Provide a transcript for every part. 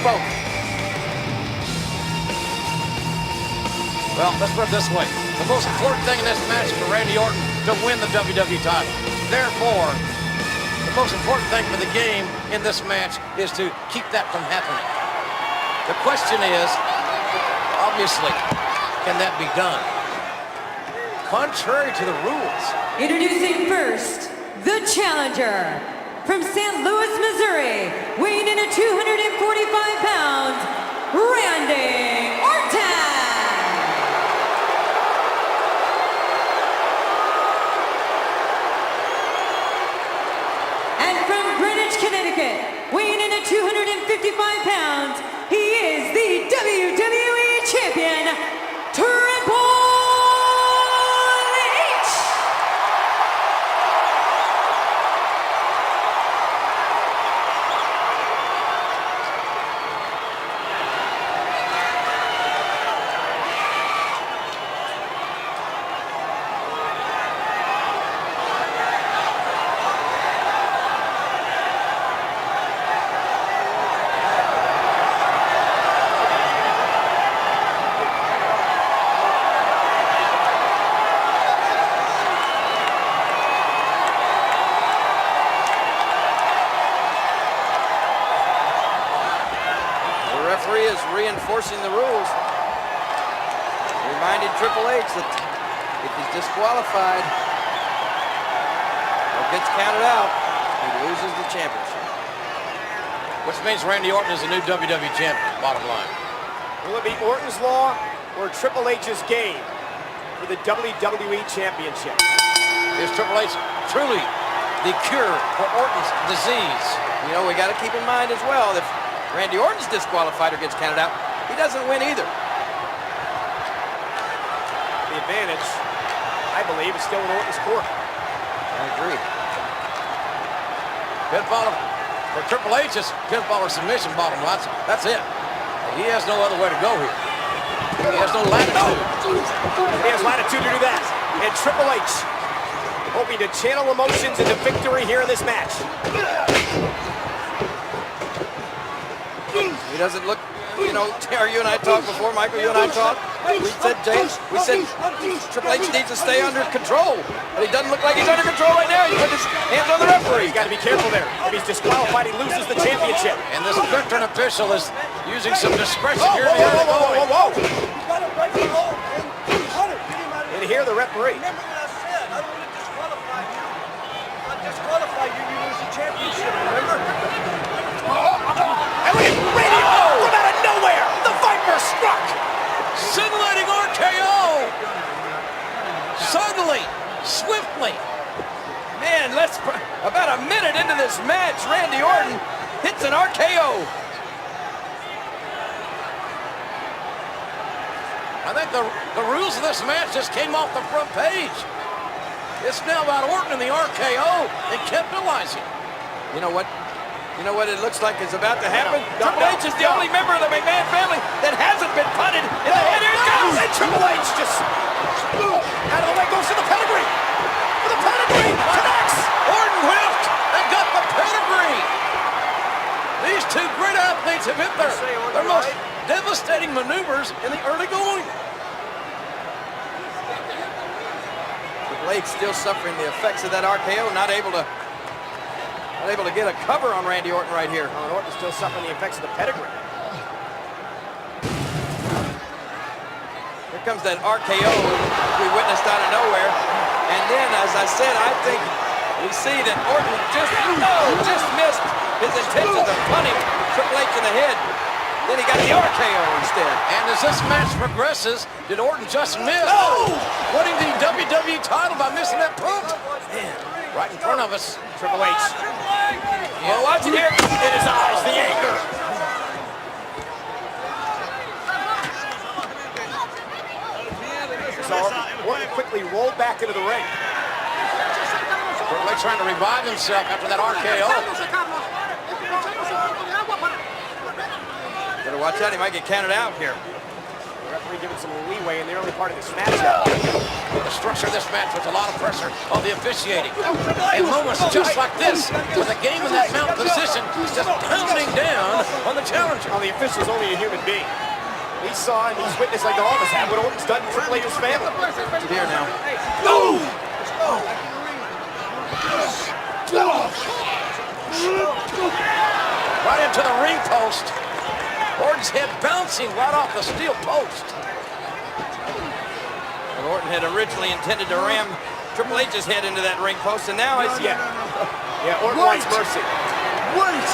both. Well, let's put it this way. The most important thing in this match is for Randy Orton to win the WWE title. Therefore, the most important thing for the game in this match is to keep that from happening. The question is, obviously, can that be done? Contrary to the rules. Introducing first, the challenger from St. Louis, Missouri, weighing in at 245 pounds, Randy Orton. And from Greenwich, Connecticut, weighing in at 255 pounds, he is the WWE Champion, Triple H. Is reinforcing the rules, reminding Triple H that if he's disqualified or gets counted out, he loses the championship. Which means Randy Orton is the new WWE champion, bottom line. Will it be Orton's law or Triple H's game for the WWE Championship? Is Triple H truly the cure for Orton's disease? You know, we got to keep in mind as well, if Randy Orton's disqualified or gets counted out, he doesn't win either. The advantage, I believe, is still in Orton's court. I agree. Pinfall for Triple H is pinfall or submission, bottom line. That's it. He has no other way to go here. He has no latitude. He has latitude to do that. And Triple H hoping to channel emotions into victory here in this match. He doesn't look, you know, you and I talked before, Michael, you and I talked. We said, James, Triple H needs to stay under control. But he doesn't look like he's under control right now. He put his hands on the referee. He's got to be careful there. If he's disqualified, he loses the championship. And this veteran official is using some discretion here. Whoa. And here the referee. Remember what I said. I don't want to disqualify you. If I disqualify you, you lose the championship, remember? And look at Randy from out of nowhere. The Viper struck. Scintillating RKO. Suddenly, swiftly. Man, about a minute into this match, Randy Orton hits an RKO. I think the rules of this match just came off the front page. It's now about Orton and the RKO and capitalizing. You know what? You know what it looks like is about to happen? No, Triple H is the only member of the McMahon family that hasn't been punted in the head. Here it goes! And Triple H just out of the way, goes to the pedigree. For the pedigree, connects. Orton whipped and got the pedigree. These two great athletes have hit their most devastating maneuvers in the early going. Triple H still suffering the effects of that RKO, not able to get a cover on Randy Orton right here. Oh, and Orton's still suffering the effects of the pedigree. Here comes that RKO we witnessed out of nowhere. And then, as I said, I think we see that Orton just missed his intentions of punting Triple H in the head. Then he got the RKO instead. And as this match progresses, did Orton just miss winning the WWE title by missing that punt? Man, right in front of us. Triple H. Well, watch it here. In his eyes, the anger. So Orton quickly rolled back into the ring. Triple H trying to revive himself after that RKO. Better watch out, he might get counted out here. Referee giving some leeway in the early part of this matchup. The structure of this match was a lot of pressure on the officiating. In moments just like this, with the game in that mount position, just pounding down on the challenger. Well, the official's only a human being. We saw and he's witnessed, like all of us have, what Orton's done to Triple H's family. It's here now. Right into the ring post. Orton's head bouncing right off the steel post. Well, Orton had originally intended to ram Triple H's head into that ring post, and now it's... Yeah, Orton wants mercy. Wait!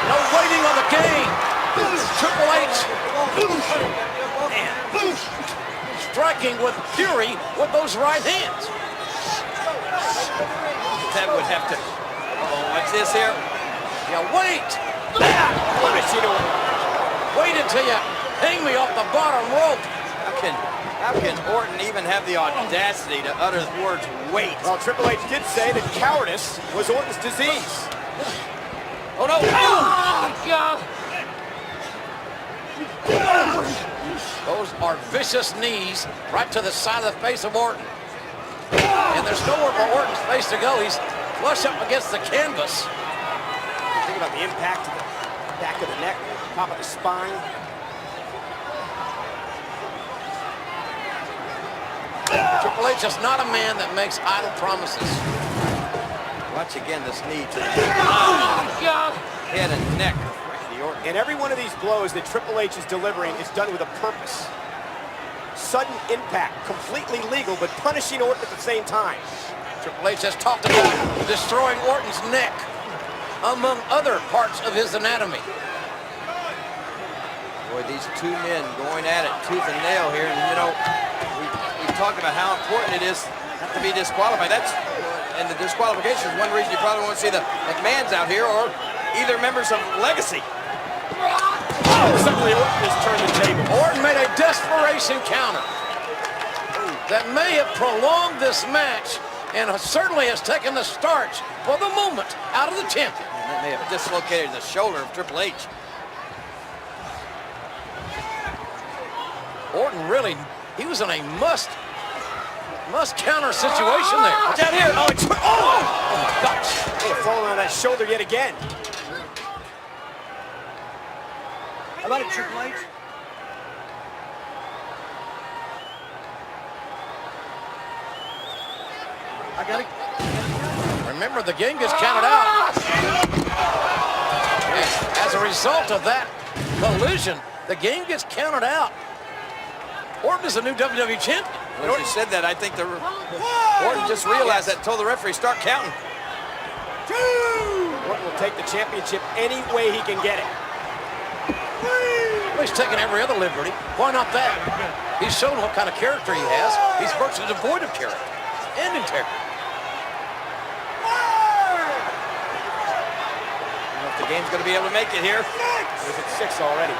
No waiting on the game. Triple H striking with fury with those right hands. That would have to... Oh, what's this here? Yeah, wait. Wait until you hang me off the bottom rope. How can Orton even have the audacity to utter the words wait? Well, Triple H did say that cowardice was Orton's disease. Oh, no. Those are vicious knees right to the side of the face of Orton. And there's nowhere for Orton's face to go. He's flush up against the canvas. Think about the impact to the back of the neck, top of the spine. Triple H is not a man that makes idle promises. Watch again this knee to the head and neck of Randy Orton. And every one of these blows that Triple H is delivering is done with a purpose. Sudden impact, completely legal, but punishing Orton at the same time. Triple H has talked about destroying Orton's neck, among other parts of his anatomy. Boy, these two men going at it tooth and nail here. And, you know, we talked about how important it is not to be disqualified. And the disqualification is one reason you probably won't see the McMahons out here or either members of Legacy. Suddenly Orton has turned the table. Orton made a desperation counter that may have prolonged this match and certainly has taken the starch for the moment out of the champion. And that may have dislocated the shoulder of Triple H. Orton really, he was in a must counter situation there. Watch out here. Oh gosh. Oh, falling on that shoulder yet again. How about it, Triple H? I got it. Remember, the game gets counted out. As a result of that collision, the game gets counted out. Orton is a new WWE champion. When he said that, I think Orton just realized that and told the referee, start counting. Orton will take the championship any way he can get it. Well, he's taken every other liberty. Why not that? He's shown what kind of character he has. He's virtually devoid of character and integrity. I don't know if the game's going to be able to make it here. He's at 6 already.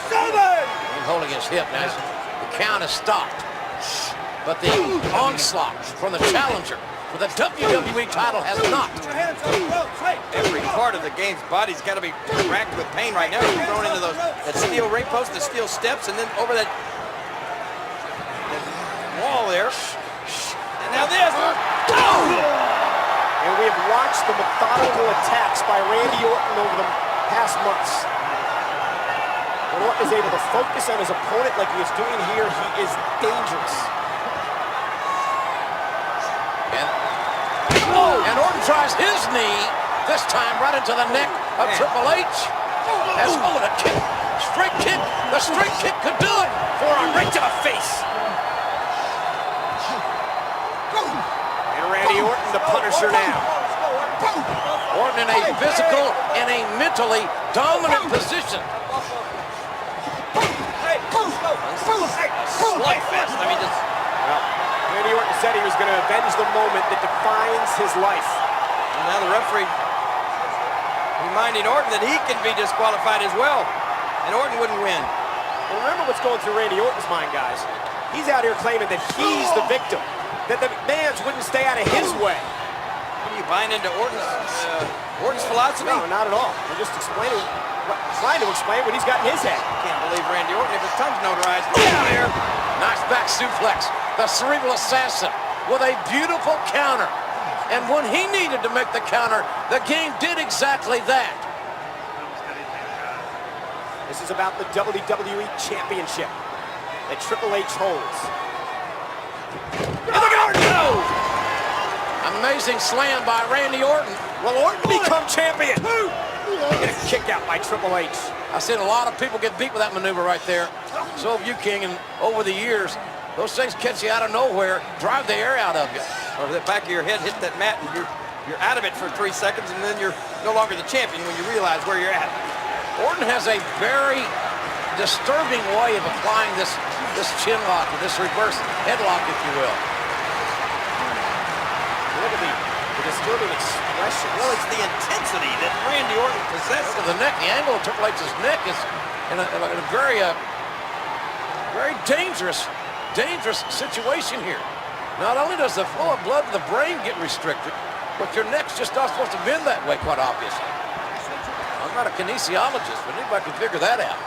7! He's holding his hip now. The count is stopped. But the onslaught from the challenger for the WWE title has not. Put your hands on the ropes, hey! Every part of the game's body's got to be racked with pain right now. He's thrown into that steel ring post, the steel steps, and then over that wall there. And now this. And we have watched the methodical attacks by Randy Orton over the past months. When Orton is able to focus on his opponent like he is doing here, he is dangerous. And Orton tries his knee, this time right into the neck of Triple H. As a kick, straight kick, the straight kick could do it. Forearm right to the face. And Randy Orton, the Punisher now. Orton in a physical and a mentally dominant position. Slugfest. I mean, just... Well, Randy Orton said he was going to avenge the moment that defines his life. And now the referee reminding Orton that he can be disqualified as well. And Orton wouldn't win. And remember what's going through Randy Orton's mind, guys. He's out here claiming that he's the victim. that the McMahons wouldn't stay out of his way. Are you buying into Orton's philosophy? No, not at all. I'm just explaining, trying to explain what he's got in his head. Can't believe Randy Orton, if his tongue's notarized. Down there. Nice back suplex. The cerebral assassin with a beautiful counter. And when he needed to make the counter, the game did exactly that. This is about the WWE Championship that Triple H holds. And look at Orton go! Amazing slam by Randy Orton. Will Orton become champion? Get a kick out by Triple H. I've seen a lot of people get beat with that maneuver right there. So have you, King, and over the years, those things catch you out of nowhere, drive the air out of you. Or the back of your head hit that mat and you're out of it for 3 seconds, and then you're no longer the champion when you realize where you're at. Orton has a very disturbing way of applying this chin lock, or this reverse headlock, if you will. Look at the disturbing expression. Well, it's the intensity that Randy Orton possesses. Look at the neck, the angle of Triple H's neck is in a very dangerous situation here. Not only does the flow of blood to the brain get restricted, but your neck's just not supposed to bend that way, quite obviously. I'm not a kinesiologist, but anybody can figure that out.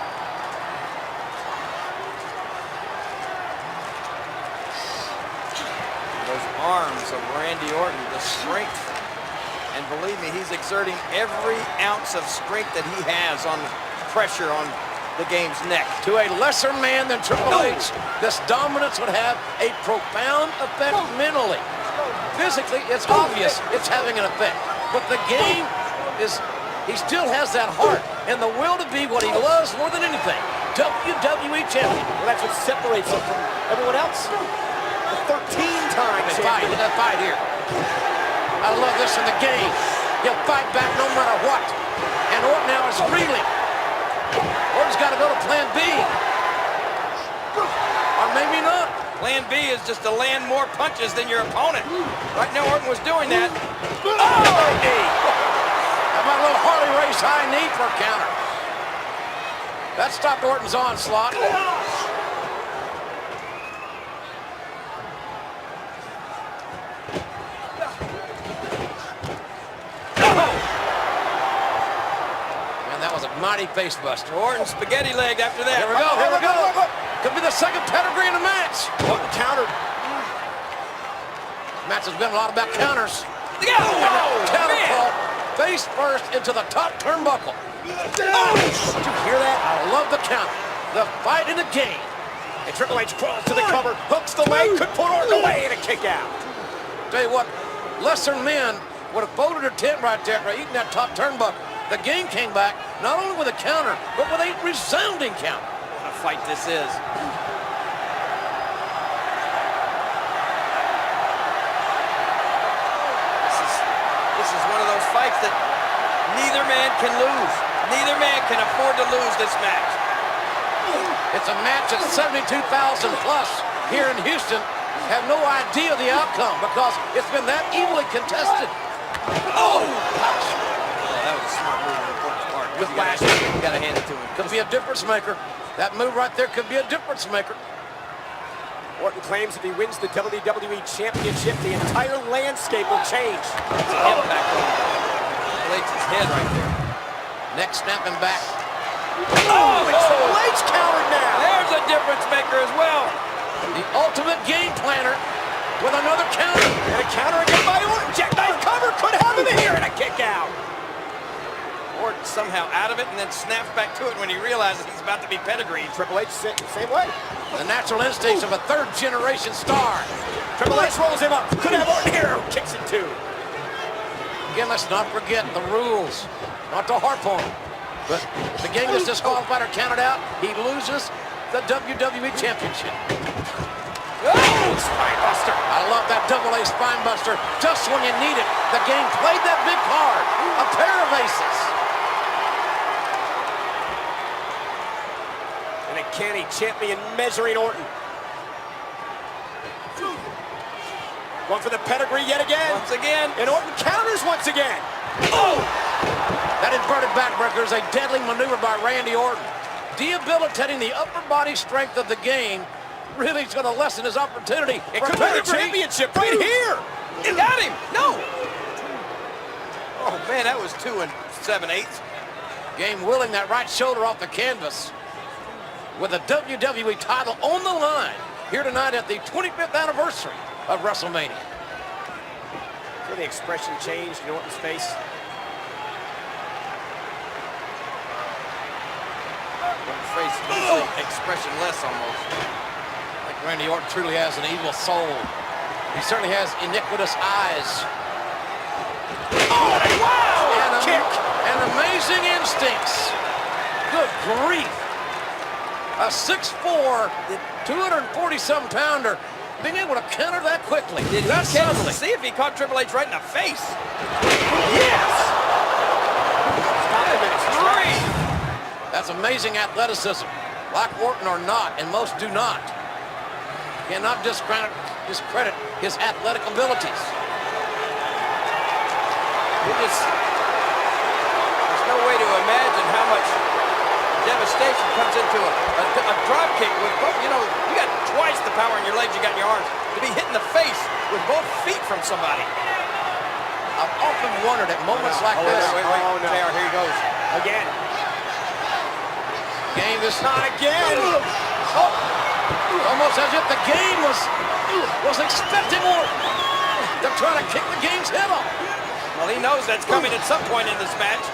Those arms of Randy Orton, the strength. And believe me, he's exerting every ounce of strength that he has on pressure on the game's neck. To a lesser man than Triple H, this dominance would have a profound effect mentally. Physically, it's obvious it's having an effect. But the game is, he still has that heart and the will to be what he loves more than anything. WWE Champion. Well, that's what separates him from everyone else. The 13-time Fight, champion. look at that fight here. I love this in the game. He'll fight back no matter what. And Orton now is reeling. Orton's got to go to plan B. Or maybe not. Plan B is just to land more punches than your opponent. Right now, Orton was doing that. Oh, knee. How about a little Harley Race high knee for a counter? That stopped Orton's onslaught. Mighty face buster. Orton spaghetti leg after that. Here we go, here we go. Could be the second pedigree in the match. Countered. Match has been a lot about counters. Counter fall face first into the top turnbuckle. Did you hear that? I love the counter. The fight in the game. And Triple H crawls to the cover, hooks the leg, could put Orton away, and a kick out. Tell you what, lesser men would have folded their tent right there for eating that top turnbuckle. The game came back, not only with a counter, but with a resounding counter. What a fight this is. This is one of those fights that neither man can lose. Neither man can afford to lose this match. It's a match at 72,000 plus here in Houston. Have no idea the outcome because it's been that evenly contested. Oh! That was a smart move on Orton's part. With Lashley. You gotta hand it to him. Could be a difference maker. That move right there could be a difference maker. Orton claims if he wins the WWE Championship, the entire landscape will change. That's an impact on Blake's head right there. Neck snapping back. Oh, and Triple H countered now. There's a difference maker as well. The ultimate game planner with another counter. And a counter again by Orton. Jackknife cover could have him here, and a kick out. Orton somehow out of it and then snaps back to it when he realizes he's about to be pedigreed. Triple H same way. The natural instincts of a third-generation star. Triple H rolls him up. Could have Orton here. Kicks it too. Again, let's not forget the rules. Not to harp on him. But if the game is disqualified or counted out, he loses the WWE Championship. Oh, spinebuster. I love that double-A spinebuster. Just when you need it, the game played that big card. A pair of aces. And a canny champion measuring Orton. Going for the pedigree yet again. Once again. And Orton counters once again. Oh! That inverted backbreaker is a deadly maneuver by Randy Orton, debilitating the upper body strength of the game really is going to lessen his opportunity. It could be the championship right here. He got him. No. Oh, man, that was 2 7/8. Game willing that right shoulder off the canvas with the WWE title on the line here tonight at the 25th anniversary of Wrestlemania. Feel the expression changed in Orton's face. Orton's face is expressionless almost. I think Randy Orton truly has an evil soul. He certainly has iniquitous eyes. Oh, wow! And amazing instincts. Good grief. A 6'4", 240-some pounder being able to counter that quickly. Did he see if he caught Triple H right in the face? Yes! Three! That's amazing athleticism. Like Orton or not, and most do not. Cannot discredit his athletic abilities. There's no way to imagine how much devastation comes into a drop kick with both, you know, you got twice the power in your legs you got in your arms. To be hit in the face with both feet from somebody. I've often wondered at moments like this. Wait, Oh, no. JR, here he goes. Again. Game is Not again. oh, almost as if the game was expecting Orton. They're trying to kick the game's head off. Well, he knows that's coming at some point in this match.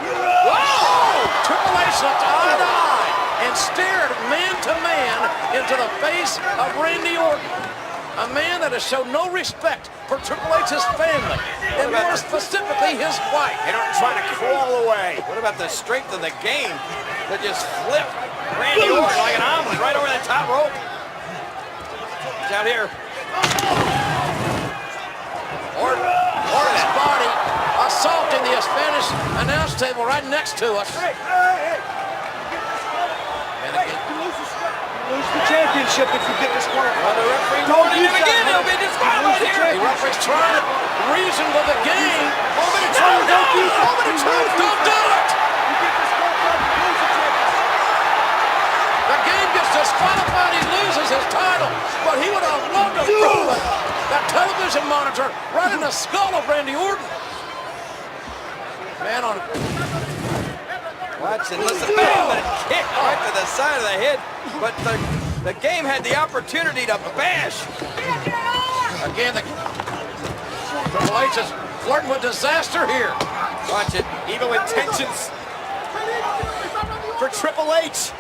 Whoa! Triple H looked eye to eye and stared man to man into the face of Randy Orton. A man that has shown no respect for Triple H's family, and more specifically his wife. And Orton trying to crawl away. What about the strength of the game that just flipped Randy Orton like an omelet right over the top rope? He's out here. Orton's body assaulting the Spanish announce table right next to us. Hey. And again, You lose the championship if you get disqualified. Well, the referee Don't warning use him again. that, He'll be disqualified here. the referee's trying to reason with the game. Moment of No, truth. no, Don't use that. moment of truth. Don't do it. You get disqualified, you lose the championship. The game gets disqualified. He loses his title. But he would have loved to throw that television monitor right in the skull of Randy Orton. Man on. Watch and listen. Bam, and a kick right to the side of the head. But the game had the opportunity to bash. Again, Triple H is flirting with disaster here. Watch it. Evil intentions for Triple H.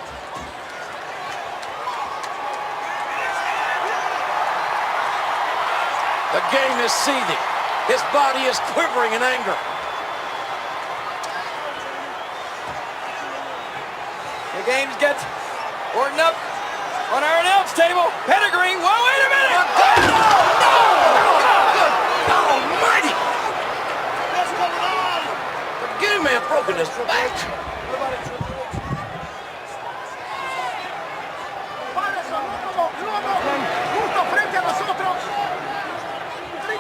The game is seething. His body is quivering in anger. The game's got Orton up on our announce table. Pedigree. Whoa, wait a minute. God almighty! The game may have broken his back.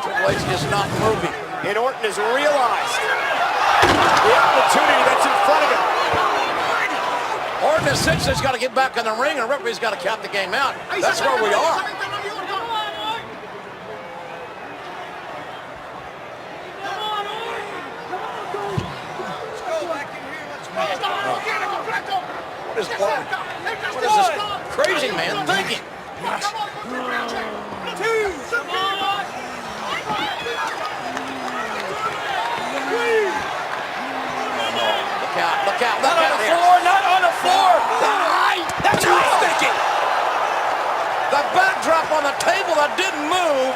Triple H is not moving. And Orton has realized the opportunity that's in front of him. Orton is six. He's got to get back in the ring, and the referee's got to count the game out. That's where we are. What is this crazy man thinking? Look out, Not on the floor, not on the floor. That's what he's thinking. The backdrop on the table that didn't move.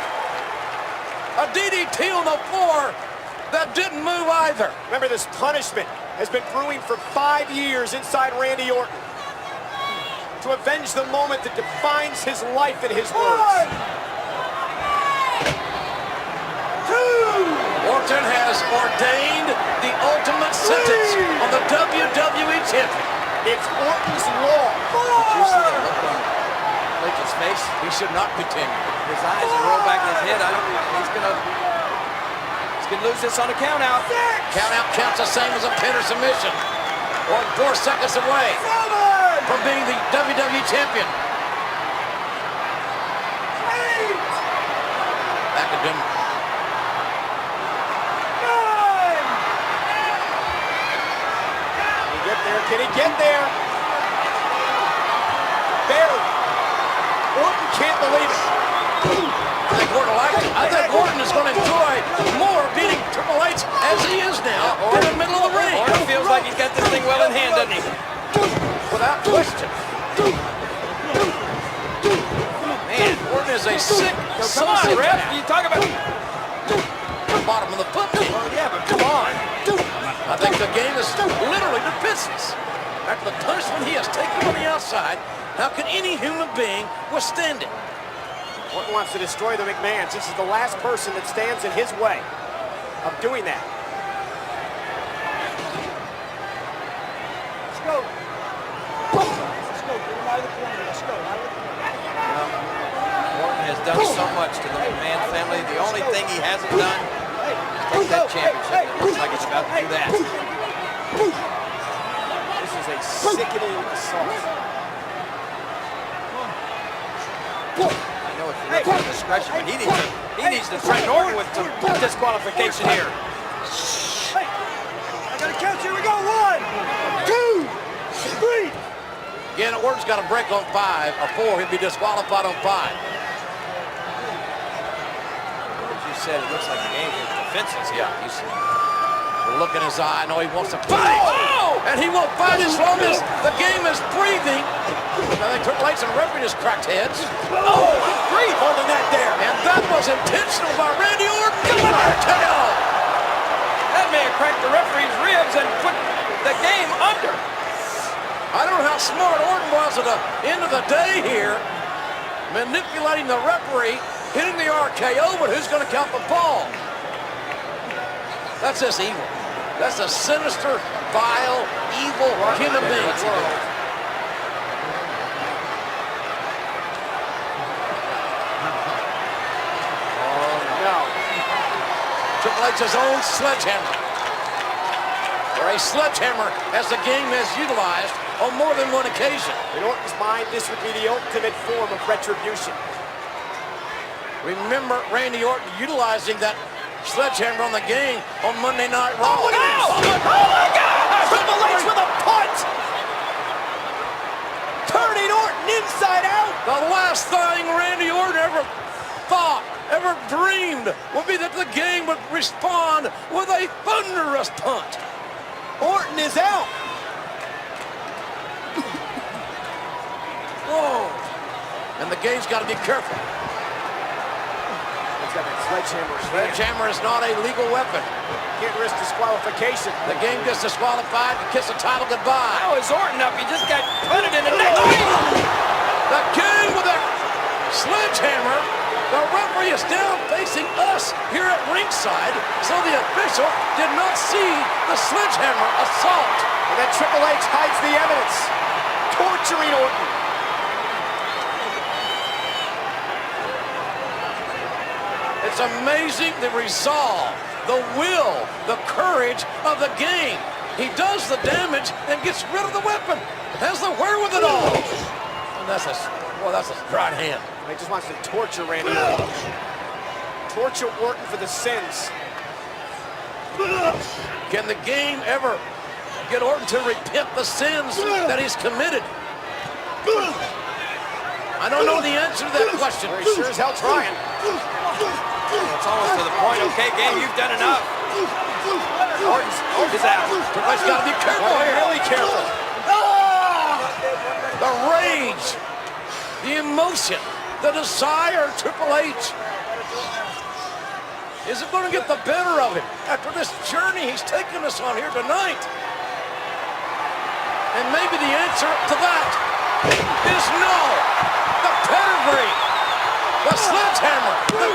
A DDT on the floor that didn't move either. Remember, this punishment has been brewing for 5 years inside Randy Orton to avenge the moment that defines his life and his words. Orton has ordained the ultimate sentence on the WWE champion. It's Orton's law. Did you see the look on Lake's face? He should not continue. His eyes are rolled back in his head. He's gonna lose this on a count out. Count out counts the same as a pin or submission. Orton 4 seconds away. from being the WWE Champion. Back at him. Can he get there? Barely. Orton can't believe it. I think Orton likes it. I think Orton is going to enjoy more beating Triple H as he is now in the middle of the ring. Orton feels like he's got this thing well in hand, doesn't he? Without question. Man, Orton is a sick, Come on, ref. You talk about... bottom of the foot. Oh, yeah, but come on. I think the game is literally to pieces. After the punishment he has taken on the outside, how can any human being withstand it? Orton wants to destroy the McMahons. This is the last person that stands in his way of doing that. Let's go. Let's go. Get him out of the corner. Let's go. Out of the corner. Orton has done so much to the McMahon family. The only thing he hasn't done is take that championship. It looks like it's about to do that. This is a sickening assault. I know it's the referee's discretion, but he needs to threaten Orton with some disqualification here. Hey, I got to count. Here we go. 1, 2, 3. Again, Orton's got a break on 5 or 4. He'll be disqualified on 5. As you said, it looks like the game is defenseless. Yeah, he's the look in his eye. I know he wants to fight. Oh! And he won't fight as long as the game is breathing. I think Triple H and the referee just cracked heads. Oh, great holding that there. And that was intentional by Randy Orton. RKO. That man cracked the referee's ribs and put the game under. I don't know how smart Orton was at the end of the day here, manipulating the referee, hitting the RKO, but who's going to count the ball? That's just evil. That's a sinister, vile, evil human being. Triple H's own sledgehammer. Or a sledgehammer as the game has utilized on more than one occasion. In Orton's mind, this would be the ultimate form of retribution. Remember Randy Orton utilizing that sledgehammer on the game on Monday Night Raw. Oh, my God! Triple H with a punt! Turning Orton inside out! The last thing Randy Orton ever thought, ever dreamed, would be that the game would respond with a thunderous punt. Orton is out. Whoa. And the game's got to be careful. He's got that sledgehammer. Sledgehammer is not a legal weapon. Can't risk disqualification. The game gets disqualified to kiss the title goodbye. How is Orton up? He just got punted in the neck. The game with a sledgehammer. The referee is down facing us here at ringside, so the official did not see the sledgehammer assault. And then Triple H hides the evidence, torturing Orton. It's amazing the resolve, the will, the courage of the game. He does the damage and gets rid of the weapon. Has the wherewithal. And that's a right hand. He just wants to torture Randy Orton. Torture Orton for the sins. Can the game ever get Orton to repent the sins that he's committed? I don't know the answer to that question. He sure as hell trying. It's almost to the point. Okay, game, you've done enough. Orton's out. Triple H's got to be careful here. Really careful. The rage, the emotion, the desire, Triple H. Is it going to get the better of him after this journey he's taken us on here tonight? And maybe the answer to that is no. The pedigree, the sledgehammer, the